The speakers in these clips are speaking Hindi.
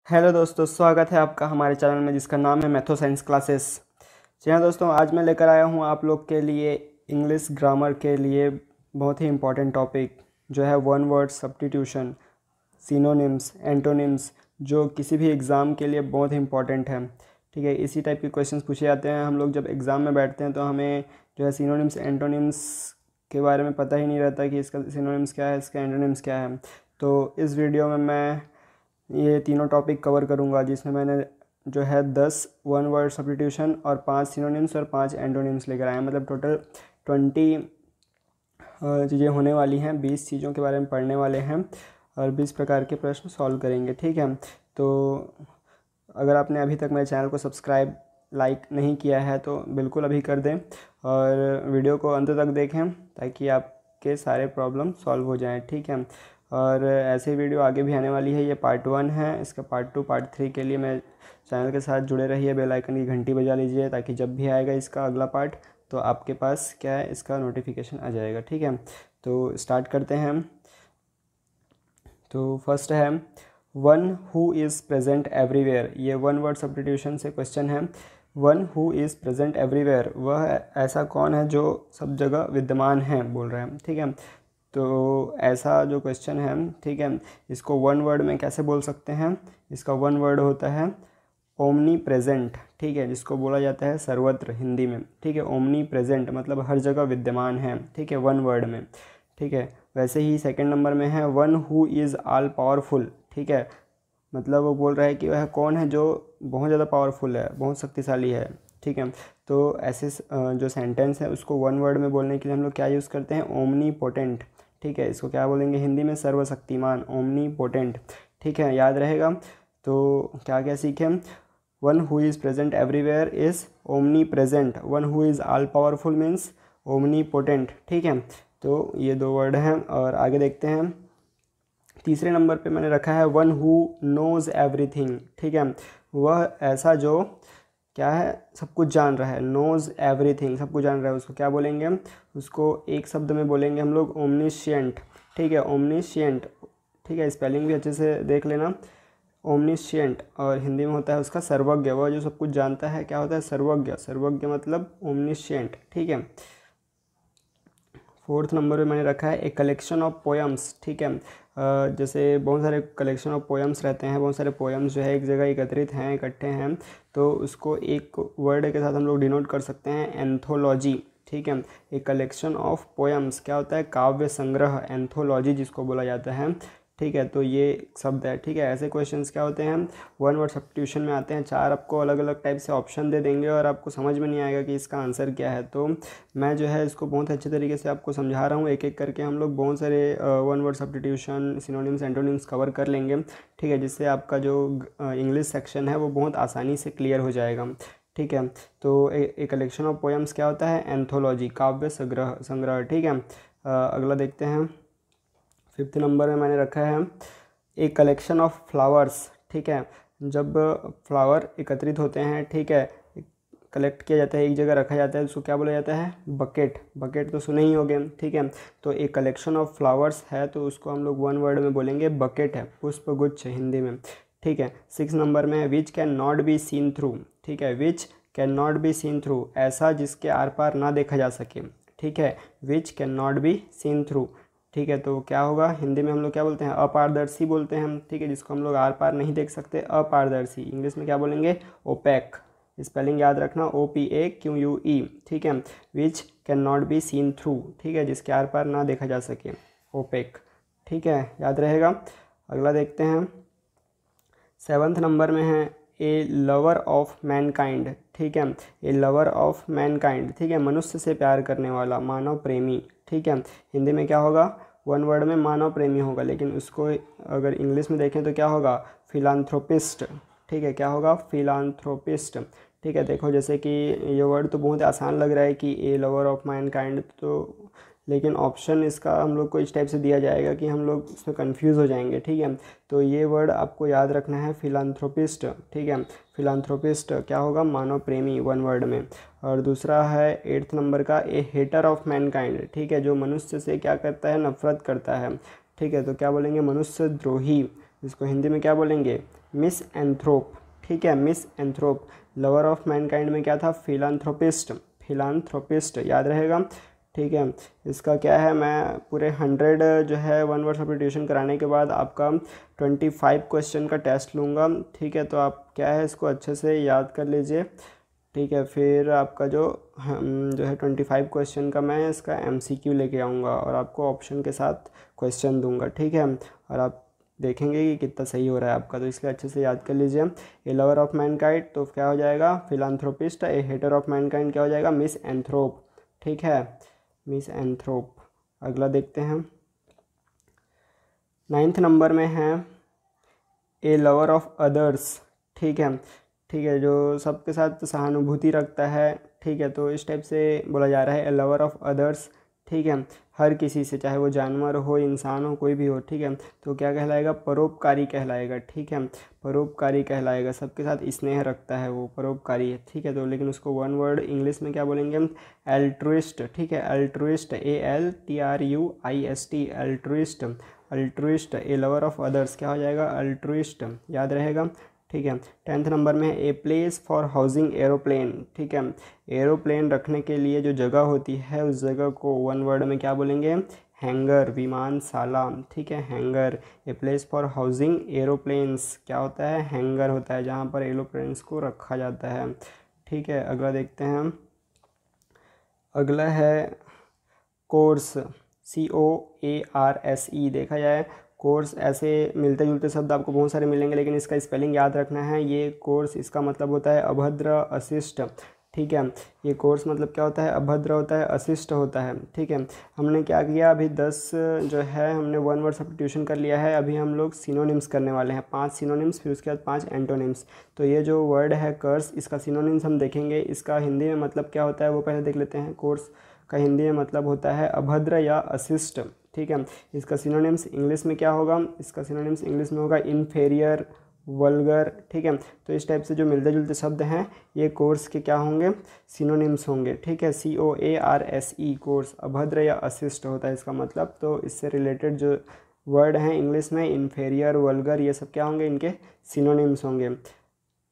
हेलो दोस्तों, स्वागत है आपका हमारे चैनल में जिसका नाम है मैथो साइंस क्लासेस। जी हाँ दोस्तों, आज मैं लेकर आया हूँ आप लोग के लिए इंग्लिश ग्रामर के लिए बहुत ही इम्पोर्टेंट टॉपिक जो है one word substitution, synonyms, antonyms, जो किसी भी एग्ज़ाम के लिए बहुत ही इम्पोर्टेंट है। ठीक है, इसी टाइप के क्वेश्चंस पूछे जाते हैं। हम लोग जब एग्ज़ाम में बैठते हैं तो हमें जो है सिनोनिम्स, एंटोनिम्स के बारे में पता ही नहीं रहता कि इसका सिनोनिम्स क्या है, इसका एंटोनिम्स क्या है। तो इस वीडियो में मैं ये तीनों टॉपिक कवर करूँगा, जिसमें मैंने जो है 10 वन वर्ड सब्स्टिट्यूशन और 5 सिनोनिम्स और 5 एंटोनिम्स लेकर आए हैं। मतलब टोटल 20 चीज़ें होने वाली हैं। 20 चीज़ों के बारे में पढ़ने वाले हैं और 20 प्रकार के प्रश्न सॉल्व करेंगे। ठीक है, तो अगर आपने अभी तक मेरे चैनल को सब्सक्राइब, लाइक नहीं किया है तो बिल्कुल अभी कर दें और वीडियो को अंत तक देखें ताकि आपके सारे प्रॉब्लम सॉल्व हो जाएं। ठीक है, और ऐसे वीडियो आगे भी आने वाली है। ये पार्ट 1 है, इसका पार्ट 2, पार्ट 3 के लिए मैं चैनल के साथ जुड़े रहिए। बेल आइकन की घंटी बजा लीजिए ताकि जब भी आएगा इसका अगला पार्ट तो आपके पास क्या है, इसका नोटिफिकेशन आ जाएगा। ठीक है, तो स्टार्ट करते हैं हम। तो फर्स्ट है one who is present everywhere. ये वन वर्ड सब्स्टिट्यूशन से क्वेश्चन है। One who is present everywhere, वह ऐसा कौन है जो सब जगह विद्यमान है, बोल रहे हैं। ठीक है, तो ऐसा जो क्वेश्चन है, ठीक है, इसको वन वर्ड में कैसे बोल सकते हैं। इसका वन वर्ड होता है ओमनी प्रेजेंट। ठीक है, जिसको बोला जाता है सर्वत्र हिंदी में। ठीक है, ओमनी प्रेजेंट मतलब हर जगह विद्यमान है। ठीक है, वन वर्ड में। ठीक है, वैसे ही सेकंड नंबर में है one who is all powerful. ठीक है, मतलब वो बोल रहा है कि वह कौन है जो बहुत ज़्यादा पावरफुल है, बहुत शक्तिशाली है। ठीक है, तो ऐसे जो सेंटेंस है उसको वन वर्ड में बोलने के लिए हम लोग क्या यूज़ करते हैं, ओमनी पोटेंट। ठीक है, इसको क्या बोलेंगे हिंदी में, सर्वशक्तिमान, ओमनी पोटेंट। ठीक है, याद रहेगा। तो क्या क्या सीखें, one who is present everywhere is omni present, one who is all powerful means omni potent. ठीक है, तो ये 2 वर्ड हैं। और आगे देखते हैं, तीसरे नंबर पे मैंने रखा है वन हु नोज़ एवरीथिंग। ठीक है, वह ऐसा जो क्या है, सब कुछ जान रहा है। नोज़ एवरीथिंग, सब कुछ जान रहा है, उसको क्या बोलेंगे हम, उसको एक शब्द में बोलेंगे हम लोग ओमनिशिएंट। ठीक है, ओमनिशिएंट। ठीक है, स्पेलिंग भी अच्छे से देख लेना, ओमनिशिएंट। और हिंदी में होता है उसका सर्वज्ञ, वह जो सब कुछ जानता है क्या होता है, सर्वज्ञ। सर्वज्ञ मतलब ओमनिशिएंट। ठीक है, फोर्थ नंबर पे मैंने रखा है ए कलेक्शन ऑफ पोएम्स। ठीक है, जैसे बहुत सारे कलेक्शन ऑफ पोएम्स रहते हैं, बहुत सारे पोएम्स जो है एक जगह एकत्रित हैं, इकट्ठे हैं, तो उसको एक वर्ड के साथ हम लोग डिनोट कर सकते हैं, एंथोलॉजी। ठीक है, ए कलेक्शन ऑफ पोएम्स क्या होता है, काव्य संग्रह, एंथोलॉजी जिसको बोला जाता है। ठीक है, तो ये शब्द है। ठीक है, ऐसे क्वेश्चंस क्या होते हैं, वन वर्ड सब्स्टिट्यूशन में आते हैं। 4 आपको अलग अलग टाइप से ऑप्शन दे देंगे और आपको समझ में नहीं आएगा कि इसका आंसर क्या है। तो मैं जो है इसको बहुत अच्छे तरीके से आपको समझा रहा हूँ, एक एक करके हम लोग बहुत सारे one word substitution, synonyms, antonyms cover कर लेंगे। ठीक है, जिससे आपका जो इंग्लिश सेक्शन है वो बहुत आसानी से क्लियर हो जाएगा। ठीक है, तो ए कलेक्शन ऑफ पोएम्स क्या होता है, एंथोलॉजी, काव्य संग्रह। ठीक है, अगला देखते हैं। 5th नंबर में मैंने रखा है ए कलेक्शन ऑफ फ्लावर्स। ठीक है, जब फ्लावर एकत्रित होते हैं, ठीक है, कलेक्ट किया जाता है, एक जगह रखा जाता है, उसको क्या बोला जाता है, बकेट। बकेट तो सुने ही होंगे। ठीक है, तो एक कलेक्शन ऑफ फ्लावर्स है तो उसको हम लोग वन वर्ड में बोलेंगे बकेट है, पुष्पगुच्छ हिंदी में। ठीक है, 6 नंबर में है which can not be seen through. ठीक है, which can not be seen through, ऐसा जिसके आर पार ना देखा जा सके। ठीक है, which can not be seen through. ठीक है, तो क्या होगा, हिंदी में हम लोग क्या बोलते हैं, अपारदर्शी बोलते हैं हम। ठीक है, जिसको हम लोग आर पार नहीं देख सकते, अपारदर्शी। इंग्लिश में क्या बोलेंगे, ओपैक। स्पेलिंग याद रखना, OPAQUE। ठीक है, which can not be seen through. ठीक है, जिसके आर पार ना देखा जा सके, ओपेक। ठीक है, याद रहेगा। अगला देखते हैं, 7th नंबर में है ए लवर ऑफ मैनकाइंड। ठीक है, ए लवर ऑफ मैनकाइंड। ठीक है, मनुष्य से प्यार करने वाला, मानव प्रेमी। ठीक है, हिंदी में क्या होगा, वन वर्ड में मानव प्रेमी होगा, लेकिन उसको अगर इंग्लिश में देखें तो क्या होगा, फिलांथ्रोपिस्ट। ठीक है, क्या होगा, फिलांथ्रोपिस्ट। ठीक है, देखो जैसे कि ये वर्ड तो बहुत आसान लग रहा है कि ए लवर ऑफ मैनकाइंड, तो लेकिन ऑप्शन इसका हम लोग को इस टाइप से दिया जाएगा कि हम लोग इसमें कंफ्यूज हो जाएंगे। ठीक है, तो ये वर्ड आपको याद रखना है, फिलांथ्रोपिस्ट। ठीक है, फिलांथ्रोपिस्ट क्या होगा, मानव प्रेमी, वन वर्ड में। और दूसरा है 8th नंबर का ए हेटर ऑफ मैनकाइंड। ठीक है, जो मनुष्य से क्या करता है, नफरत करता है। ठीक है, तो क्या बोलेंगे, मनुष्य द्रोही। इसको हिंदी में क्या बोलेंगे, मिस एंथ्रोप, ठीक है, मिस एंथ्रोप। लवर ऑफ मैनकाइंड में क्या था, फिलांथ्रोपिस्ट, फिलांथ्रोपिस्ट, याद रहेगा, ठीक है। इसका क्या है, मैं पूरे 100 जो है 1 वर्ड सब्स्टिट्यूशन कराने के बाद आपका 25 क्वेश्चन का टेस्ट लूँगा, ठीक है। तो आप क्या है इसको अच्छे से याद कर लीजिए, ठीक है। फिर आपका जो है 25 क्वेश्चन का मैं इसका MCQ लेके आऊँगा और आपको ऑप्शन के साथ क्वेश्चन दूंगा, ठीक है। और आप देखेंगे कि कितना सही हो रहा है आपका, तो इसलिए अच्छे से याद कर लीजिए। ए लवर ऑफ मैनकाइंड तो क्या हो जाएगा, philanthropist. A hater of mankind क्या हो जाएगा, मिस एंथ्रोप, ठीक है, मिस एंथ्रोप। अगला देखते हैं, 9th नंबर में है ए लवर ऑफ अदर्स, ठीक है, ठीक है, जो सबके साथ सहानुभूति रखता है, ठीक है। तो इस टाइप से बोला जा रहा है ए लवर ऑफ अदर्स, ठीक है, हर किसी से, चाहे वो जानवर हो, इंसान हो, कोई भी हो, ठीक है। तो क्या कहलाएगा, परोपकारी कहलाएगा, ठीक है, परोपकारी कहलाएगा, सबके साथ स्नेह रखता है वो, परोपकारी है, ठीक है। तो लेकिन उसको 1 वर्ड इंग्लिश में क्या बोलेंगे हम, एल्ट्रुइस्ट, ठीक है, altruist, ALTRUIST, altruist, altruist. A lover of others क्या हो जाएगा, अल्ट्रुइस्ट, याद रहेगा, ठीक है। 10th नंबर में a place for housing aeroplane, ठीक है, एरोप्लेन रखने के लिए जो जगह होती है उस जगह को 1 वर्ड में क्या बोलेंगे, हैंगर, विमानशाला, ठीक है, hanger. A place for housing aeroplanes क्या होता है, हैंगर होता है, जहाँ पर एरोप्लेन्स को रखा जाता है, ठीक है। अगला देखते हैं, अगला है कोर्स, COARSE। देखा जाए कोर्स, ऐसे मिलते जुलते शब्द आपको बहुत सारे मिलेंगे, लेकिन इसका स्पेलिंग याद रखना है। ये कोर्स, इसका मतलब होता है अभद्र, अशिष्ट, ठीक है। ये कोर्स मतलब क्या होता है, अभद्र होता है, अशिष्ट होता है, ठीक है। हमने क्या किया, अभी 10 जो है हमने 1 वर्ड सब्स्टिट्यूशन कर लिया है। अभी हम लोग सिनोनिम्स करने वाले हैं, 5 सिनोनिम्स, फिर उसके बाद 5 एंटोनिम्स। तो ये जो वर्ड है कर्स, इसका सिनोनिम्स हम देखेंगे, इसका हिंदी में मतलब क्या होता है वो पहले देख लेते हैं। कोर्स का हिंदी में मतलब होता है अभद्र या अशिष्ट, ठीक है। इसका सिनोनिम्स इंग्लिश में क्या होगा, इसका सिनोनिम्स इंग्लिश में होगा इन्फेरियर, वल्गर, ठीक है। तो इस टाइप से जो मिलते जुलते शब्द हैं ये कोर्स के क्या होंगे, सिनोनिम्स होंगे, ठीक है। COARSE, कोर्स, अभद्र या अशिष्ट होता है इसका मतलब। तो इससे रिलेटेड जो वर्ड हैं इंग्लिश में, इन्फेरियर, वल्गर, ये सब क्या होंगे, इनके सिनोनिम्स होंगे।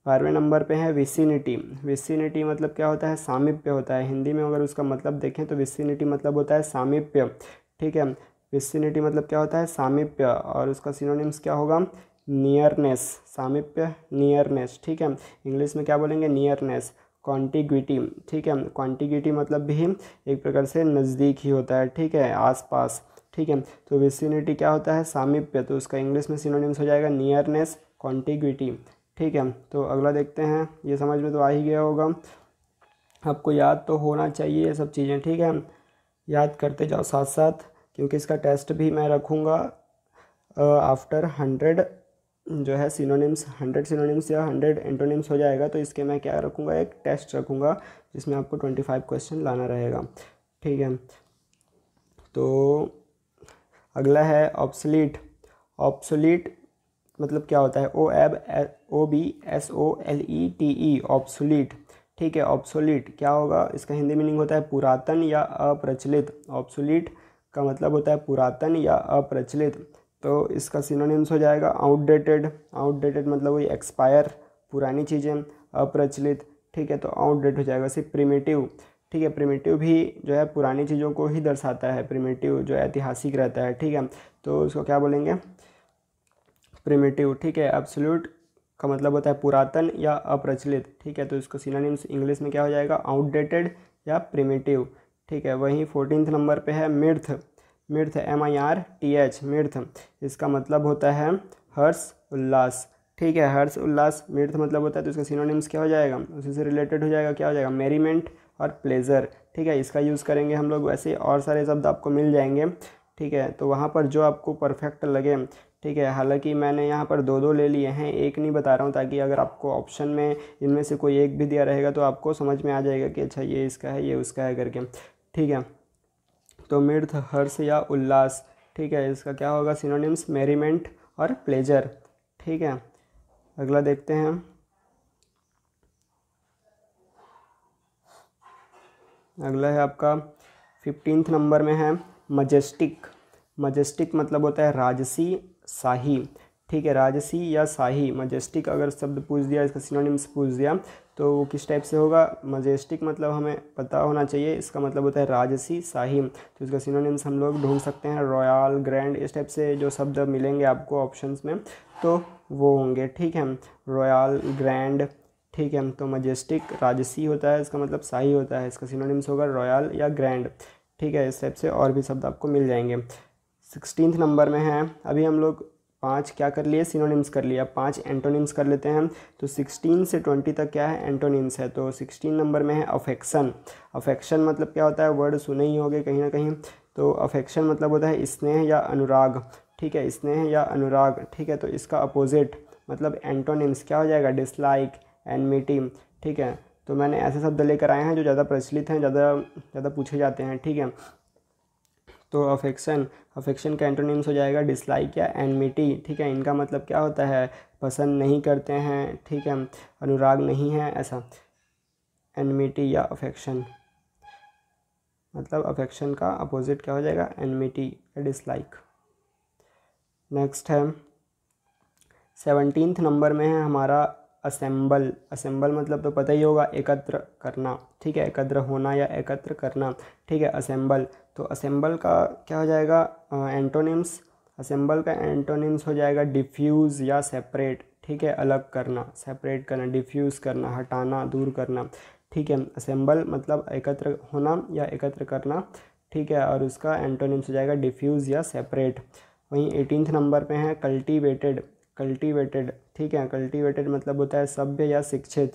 12वें नंबर पे है विसिनिटी। विसिनिटी मतलब क्या होता है, सामीप्य होता है। हिंदी में अगर उसका मतलब देखें तो विसिनिटी मतलब होता है सामीप्य, ठीक है। विसिनिटी मतलब क्या होता है, सामीप्य, और उसका सिनोनिम्स क्या होगा, नियरनेस, सामीप्य, नियरनेस, ठीक है। इंग्लिश में क्या बोलेंगे, नियरनेस। कॉन्टिग्विटी, ठीक है, कॉन्टिग्विटी मतलब भी एक प्रकार से नज़दीक ही होता है, ठीक है, आसपास, ठीक है। तो विसिनिटी क्या होता है, सामीप्य, तो उसका इंग्लिश में सिनोनिम्स हो जाएगा नियरनेस, कॉन्टिग्विटी, ठीक है। तो अगला देखते हैं, ये समझ में तो आ ही गया होगा, आपको याद तो होना चाहिए ये सब चीज़ें, ठीक है। याद करते जाओ साथ साथ, क्योंकि इसका टेस्ट भी मैं रखूँगा आफ्टर 100 जो है सिनोनिम्स, 100 सिनोनिम्स या 100 एंटोनिम्स हो जाएगा, तो इसके मैं क्या रखूँगा, एक टेस्ट रखूँगा जिसमें आपको 25 क्वेश्चन लाना रहेगा, ठीक है। तो अगला है ऑब्सोलीट। ऑब्सोलीट मतलब क्या होता है, OBSOLETE, ऑब्सोलीट, ठीक है। ऑब्सोलीट क्या होगा, इसका हिंदी मीनिंग होता है पुरातन या अप्रचलित। ऑब्सोलीट का मतलब होता है पुरातन या अप्रचलित। तो इसका सिनोनिम्स हो जाएगा आउटडेटेड। आउटडेटेड मतलब वही एक्सपायर, पुरानी चीज़ें, अप्रचलित, ठीक है। तो आउटडेट हो जाएगा। सिर्फ प्रिमिटिव, ठीक है, प्रिमिटिव भी जो है पुरानी चीज़ों को ही दर्शाता है, प्रिमिटिव जो ऐतिहासिक रहता है, ठीक है। तो उसको क्या बोलेंगे, प्रिमिटिव, ठीक है। एब्सोल्यूट का मतलब होता है पुरातन या अप्रचलित, ठीक है। तो इसको सिनोनिम्स इंग्लिश में क्या हो जाएगा, आउटडेटेड या प्रिमिटिव, ठीक है। वहीं 14th नंबर पे है मिर्थ। मिर्थ, MIRTH, मिर्थ, इसका मतलब होता है हर्ष उल्लास, ठीक है, हर्ष उल्लास, मिर्थ मतलब होता है। तो इसका सिनोनिम्स क्या हो जाएगा, उसी से रिलेटेड हो जाएगा, क्या हो जाएगा, मेरीमेंट और प्लेजर, ठीक है। इसका यूज़ करेंगे हम लोग, वैसे और सारे शब्द आपको मिल जाएंगे, ठीक है। तो वहाँ पर जो आपको परफेक्ट लगे, ठीक है। हालांकि मैंने यहाँ पर 2 ले लिए हैं, एक नहीं बता रहा हूँ, ताकि अगर आपको ऑप्शन में इनमें से कोई एक भी दिया रहेगा तो आपको समझ में आ जाएगा कि अच्छा ये इसका है, ये उसका है करके, ठीक है। तो मिर्थ, हर्ष या उल्लास, ठीक है, इसका क्या होगा सिनोनिम्स, मेरीमेंट और प्लेजर, ठीक है। अगला देखते हैं, अगला है आपका 15th नंबर में है मजेस्टिक। मजेस्टिक मतलब होता है राजसी, शाही, ठीक है, राजसी या शाही, मजेस्टिक अगर शब्द पूछ दिया, इसका सिनोनिम्स पूछ दिया तो वो किस टाइप से होगा। मजेस्टिक मतलब हमें पता होना चाहिए, इसका मतलब होता है राजसी, शाही। तो इसका सिनोनिम्स हम लोग ढूंढ सकते हैं, रॉयल, ग्रैंड, इस टाइप से जो शब्द मिलेंगे आपको ऑप्शंस में तो वो होंगे। ठीक है, रॉयल, ग्रैंड, ठीक है। तो मजेस्टिक राजसी होता है, इसका मतलब शाही होता है, इसका सिनोनिम्स होगा रॉयल या ग्रैंड। ठीक है, इस टाइप से और भी शब्द आपको मिल जाएंगे। 16 नंबर में है, अभी हम लोग 5 क्या कर लिए, सिनोनिम्स कर लिया, 5 एंटोनिम्स कर लेते हैं। तो 16 से 20 तक क्या है, एंटोनिम्स है। तो 16 नंबर में है अफेक्शन। अफेक्शन मतलब क्या होता है, वर्ड सुने ही होंगे कहीं ना कहीं। तो अफेक्शन मतलब होता है स्नेह या अनुराग। ठीक है, स्नेह या अनुराग। ठीक है, तो इसका अपोजिट मतलब एंटोनिम्स क्या हो जाएगा, डिसलाइक, एनमिटी। ठीक है, तो मैंने ऐसे शब्द लेकर आए हैं जो ज़्यादा प्रचलित हैं, ज़्यादा पूछे जाते हैं। ठीक है, तो अफेक्शन का एंटोनिम्स हो जाएगा डिसलाइक या एनमिटी। ठीक है, इनका मतलब क्या होता है, पसंद नहीं करते हैं। ठीक है, अनुराग नहीं है, ऐसा। एनमिटी या अफेक्शन मतलब अफेक्शन का अपोजिट क्या हो जाएगा, एनमिटी या डिसलाइक। नेक्स्ट है 17 नंबर में है हमारा असेंबल। असेंबल मतलब तो पता ही होगा, एकत्र करना। ठीक है, एकत्र होना या एकत्र करना। ठीक है, असेंबल। तो असेंबल का क्या हो जाएगा, एंटोनिम्स। असेंबल का एंटोनिम्स हो जाएगा डिफ्यूज़ या सेपरेट। ठीक है, अलग करना, सेपरेट करना, डिफ्यूज़ करना, हटाना, दूर करना। ठीक है, असेंबल मतलब एकत्र होना या एकत्र करना। ठीक है, और उसका एंटोनिम्स हो जाएगा डिफ्यूज़ या सेपरेट। वहीं 18 नंबर पे है कल्टीवेटेड। कल्टीवेटेड, ठीक है, कल्टीवेटेड मतलब होता है सभ्य या शिक्षित।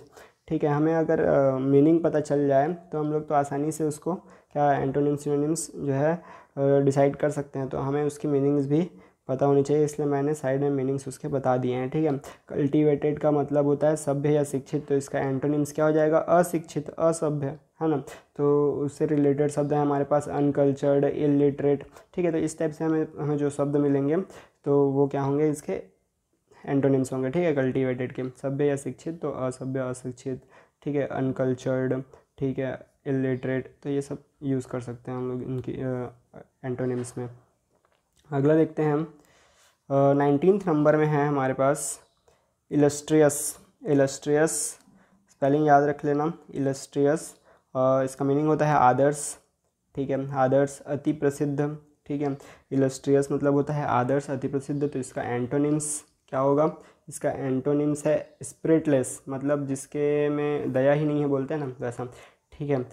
ठीक है, हमें अगर मीनिंग पता चल जाए तो हम लोग तो आसानी से उसको क्या एंटोनिम्स सिनोनिम्स जो है डिसाइड कर सकते हैं। तो हमें उसकी मीनिंग्स भी पता होनी चाहिए, इसलिए मैंने साइड में मीनिंग्स उसके बता दिए हैं। ठीक है, कल्टीवेटेड का मतलब होता है सभ्य या शिक्षित, तो इसका एंटोनिम्स क्या हो जाएगा, अशिक्षित, असभ्य, है ना। तो उससे रिलेटेड शब्द है हमारे पास अनकल्चर्ड, इलिटरेट। ठीक है, तो इस टाइप से हमें जो शब्द मिलेंगे तो वो क्या होंगे, इसके एंटोनिम्स होंगे। ठीक है, कल्टीवेटेड के सभ्य या शिक्षित, तो असभ्य, अशिक्षित। ठीक है, अनकल्चर्ड, ठीक है, इलिटरेट, तो ये सब यूज़ कर सकते हैं हम लोग इनकी एंटोनिम्स में। अगला देखते हैं हम 19th नंबर में है हमारे पास इलस्ट्रियस। इलस्ट्रियस स्पेलिंग याद रख लेना, इलस्ट्रियस। इसका मीनिंग होता है आदर्श। ठीक है, आदर्श, अति प्रसिद्ध। ठीक है, इलस्ट्रियस मतलब होता है आदर्श, अति प्रसिद्ध। तो इसका एंटोनिम्स क्या होगा, इसका एंटोनिम्स है स्पिरिटलेस, मतलब जिसके में दया ही नहीं है बोलते हैं ना, वैसा। ठीक है,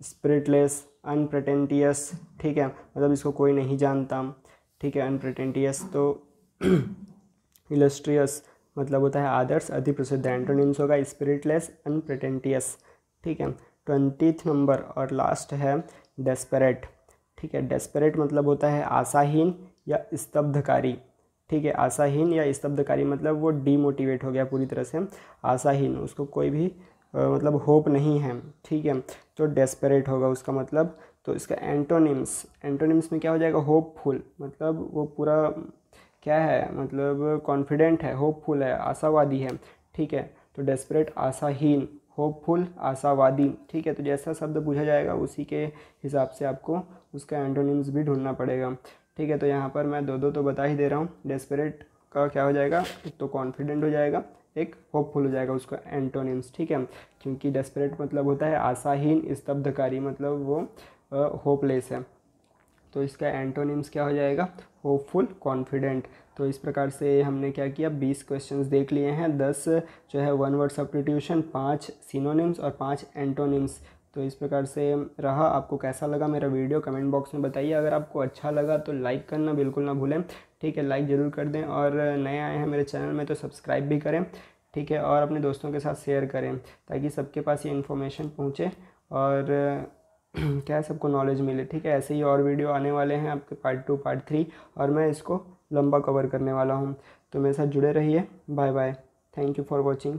स्पिरिटलेस, अनप्रेटेंटियस। ठीक है, मतलब इसको कोई नहीं जानता। ठीक है, अनप्रेटेंटियस। तो इलस्ट्रियस मतलब होता है आदर्श, अति प्रसिद्ध। एंटोनिम्स होगा स्पिरिटलेस, अनप्रेटेंटियस। ठीक है, 20th नंबर और लास्ट है डेस्परेट। ठीक है, डेस्परेट मतलब होता है आशाहीन या स्तब्धकारी। ठीक है, आशाहीन या स्तब्धकारी मतलब वो डीमोटिवेट हो गया पूरी तरह से, आशाहीन, उसको कोई भी मतलब होप नहीं है। ठीक है, तो डेस्परेट होगा उसका मतलब। तो इसका एंटोनिम्स में क्या हो जाएगा, होपफुल, मतलब वो पूरा क्या है, मतलब कॉन्फिडेंट है, होपफुल है, आशावादी है। ठीक है, तो डेस्परेट आशाहीन, होपफुल आशावादी। ठीक है, तो जैसा शब्द पूछा जाएगा उसी के हिसाब से आपको उसका एंटोनिम्स भी ढूंढना पड़ेगा। ठीक है, तो यहाँ पर मैं दो तो बता ही दे रहा हूँ। डेस्परेट का क्या हो जाएगा, एक तो कॉन्फिडेंट हो जाएगा, एक होपफुल हो जाएगा उसका एंटोनिम्स। ठीक है, क्योंकि डेस्परेट मतलब होता है आशाहीन, स्तब्धकारी, मतलब वो होपलेस है। तो इसका एंटोनिम्स क्या हो जाएगा, होपफुल, कॉन्फिडेंट। तो इस प्रकार से हमने क्या किया, 20 क्वेश्चंस देख लिए हैं, 10 जो है वन वर्ड सब्स्टिट्यूशन, 5 सिनोनिम्स और 5 एंटोनिम्स। तो इस प्रकार से रहा। आपको कैसा लगा मेरा वीडियो कमेंट बॉक्स में बताइए। अगर आपको अच्छा लगा तो लाइक करना बिल्कुल ना भूलें। ठीक है, लाइक ज़रूर कर दें, और नए आए हैं मेरे चैनल में तो सब्सक्राइब भी करें। ठीक है, और अपने दोस्तों के साथ शेयर करें ताकि सबके पास ये इन्फॉर्मेशन पहुँचे और क्या है, सबको नॉलेज मिले। ठीक है, ऐसे ही और वीडियो आने वाले हैं आपके पार्ट 2 पार्ट 3, और मैं इसको लंबा कवर करने वाला हूँ। तो मेरे साथ जुड़े रहिए। Bye bye, thank you for watching.